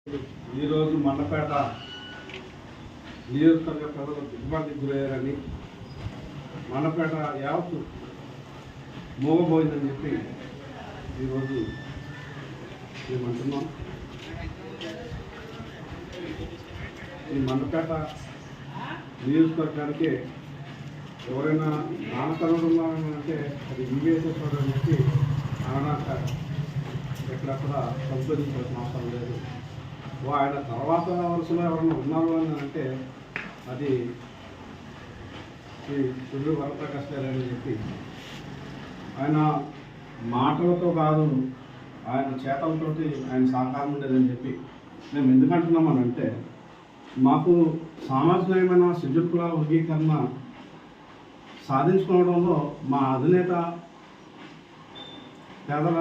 ఈరోజు మండపేట నియోజకవర్గ ప్రజలు దిగ్బంధికి గురయ్యారని, మండపేట యావత్తు మోగబోయిందని చెప్పి ఈరోజు మేము అంటున్నాం. ఈ మండపేట నియోజకవర్గానికి ఎవరైనా నామకరణం అంటే అది వివేచేశ్వరుడు అని చెప్పి అనడానికి ఎక్కడక్కడ సంశోధించాల్సిన అవసరం లేదు. ఆయన తర్వాత వరుసలో ఎవరైనా ఉన్నారు అని అంటే అది శ్రీ సుందర వరప్రకాష్ గారు అని చెప్పి, ఆయన మాటలతో కాదు ఆయన చేతలతోటి ఆయన సహకారం ఉండేదని చెప్పి మేము ఎందుకంటున్నామని అంటే, మాకు సామాజికమైన షెడ్యూల్ కులాల వర్గీకరణ సాధించుకోవడంలో మా అధినేత పేదల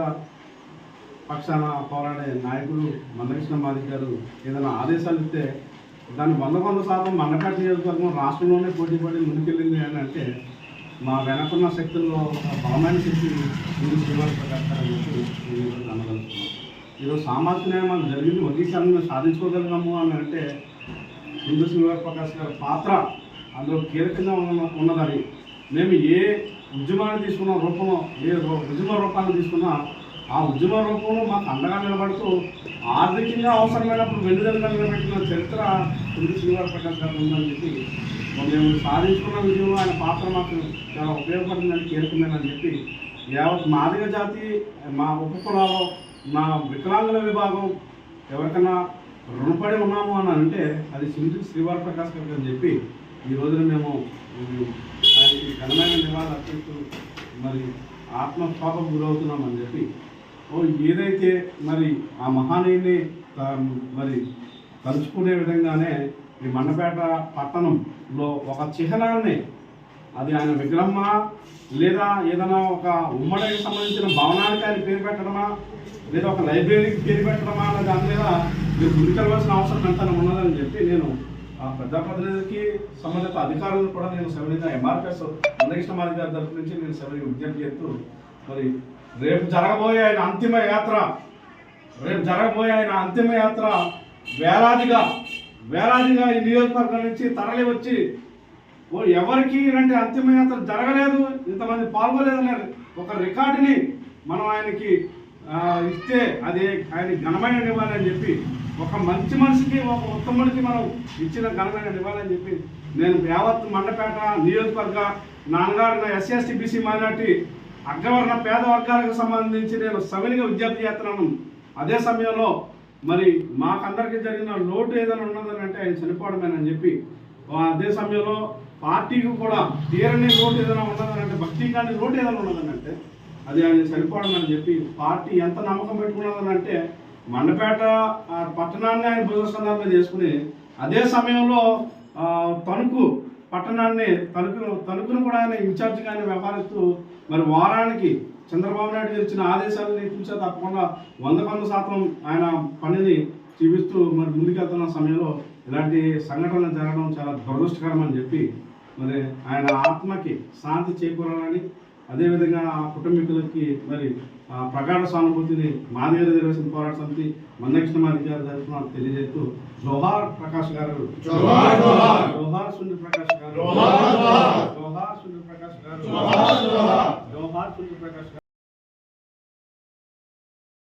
పక్షాన పోరాడే నాయకులు మందకృష్ణ మాదిగ గారు ఏదైనా ఆదేశాలు ఇస్తే దాన్ని 100% మండపేట నియోజకవర్గం రాష్ట్రంలోనే పోటీపడి ముందుకెళ్ళింది అని అంటే, మా వెనకున్న శక్తుల్లో బలమైన శక్తి ముందు శ్రీవారి ప్రకాష్ గారు అని చెప్పి ఈరోజు అనగలుగుతున్నాం. ఈరోజు సామాజిక న్యాయం జరిగింది, వర్గీకరణ సాధించుకోగలిగాము అని అంటే ముందు శ్రీవారి ప్రకాష్ గారి పాత్ర అందులో కీలకంగా ఉన్నదని, మేము ఏ ఉద్యమాన్ని తీసుకున్న రూపంలో, ఏ ఉద్యమ రూపాన్ని తీసుకున్నా ఆ ఉద్యమ రూపంలో మాకు అండగా నిలబడుతూ ఆర్థికంగా అవసరమైనప్పుడు వెన్నుదలుగా నిలబెట్టిన చరిత్ర ముందు శ్రీవారి ప్రకాష్ గారు ఉందని చెప్పి, మేము సాధించుకున్న విజయంలో ఆయన పాత్ర మాకు చాలా ఉపయోగపడుతుందని, కీలకమేనని చెప్పి యావత్ మాదిగ జాతి, మా ఉపకులాలో నా వికలాంగుల విభాగం ఎవరికైనా రుణపడి ఉన్నాము అని అంటే అది శ్రీవారి ప్రకాష్ గారు అని చెప్పి ఈ రోజున మేము ఆయనకి ఘనమైన నివాళులు అర్పిస్తూ మరి ఆత్మక్షోభకు గురవుతున్నామని చెప్పి, ఏదైతే మరి ఆ మహానీయుని మరి తలుచుకునే విధంగానే ఈ మండపేట పట్టణంలో ఒక చిహ్నాన్ని, అది ఆయన విగ్రహమా లేదా ఏదైనా ఒక ఉమ్మడికి సంబంధించిన భవనానికి ఆయన పేరు పెట్టడమా లేదా ఒక లైబ్రరీకి పేరు పెట్టడమా అనే దాని మీద మీరు గురికెళ్ళవలసిన అవసరం ఎంత ఉన్నదని చెప్పి నేను ఆ ప్రజాప్రతినిధికి సంబంధిత అధికారులను కూడా నేను సవినీయంగా ఎంఆర్పిఎస్ మందకృష్ణ మాదిగ గారి తరఫు నుంచి నేను సవినీయంగా విజ్ఞప్తి చేస్తూ, మరి రేపు జరగబోయే ఆయన అంతిమ యాత్ర వేలాదిగా ఈ నియోజకవర్గం నుంచి తరలి వచ్చి ఎవరికి ఇలాంటి అంతిమ యాత్ర జరగలేదు, ఇంతమంది పాల్గొలేదన్నారు ఒక రికార్డుని మనం ఆయనకి ఇస్తే అది ఆయన ఘనమైన నివాళి అని చెప్పి, ఒక మంచి మనిషికి ఒక ఉత్తముడికి మనం ఇచ్చిన ఘనమైన నివాళి అని చెప్పి నేను యావత్ మండపేట నియోజకవర్గ నాన్నగారిన SC ST BC మైనార్టీ అగ్రవర్ణ పేద వర్గాలకు సంబంధించి నేను సవినిగా విజ్ఞప్తి చేస్తున్నాను. అదే సమయంలో మరి మాకందరికీ జరిగిన లోటు ఏదైనా ఉన్నదని అంటే ఆయన చనిపోవడమేనని చెప్పి, అదే సమయంలో పార్టీకి కూడా తీరని లోటు ఏదైనా ఉన్నదని అంటే, భక్తి కానీ లోటు ఏదైనా ఉన్నదని అంటే అది ఆయన చనిపోవడమని చెప్పి, పార్టీ ఎంత నమ్మకం పెట్టుకున్నదని అంటే మండపేట పట్టణాన్ని ఆయన భుజస్కంధాల మీద చేసుకుని అదే సమయంలో తణుకు పట్టణాన్ని తణుకును కూడా ఆయన ఇన్ఛార్జిగా ఆయన వ్యవహరిస్తూ మరి వారానికి చంద్రబాబు నాయుడు గారు ఇచ్చిన ఆదేశాలని చూసే తప్పకుండా 100% ఆయన పనిని చూపిస్తూ మరి ముందుకెళ్తున్న సమయంలో ఇలాంటి సంఘటనలు జరగడం చాలా దురదృష్టకరం అని చెప్పి, మరి ఆయన ఆత్మకి శాంతి చేకూరాలని, అదేవిధంగా ఆ కుటుంబీకులకి మరి ప్రగాఢ సానుభూతిని మాదిగ రిజర్వేషన్ పోరాట సమితి మందకృష్ణ మాదిగ గారి తరఫున తెలియజేస్తూ, జోహార్ ప్రకాష్ గారు, జోహార్ సుందర ప్రకాష్ గారు, జోహార్ సుందర ప్రకాష్ గారు, జోహార్ సుందర ప్రకాష్ గారు.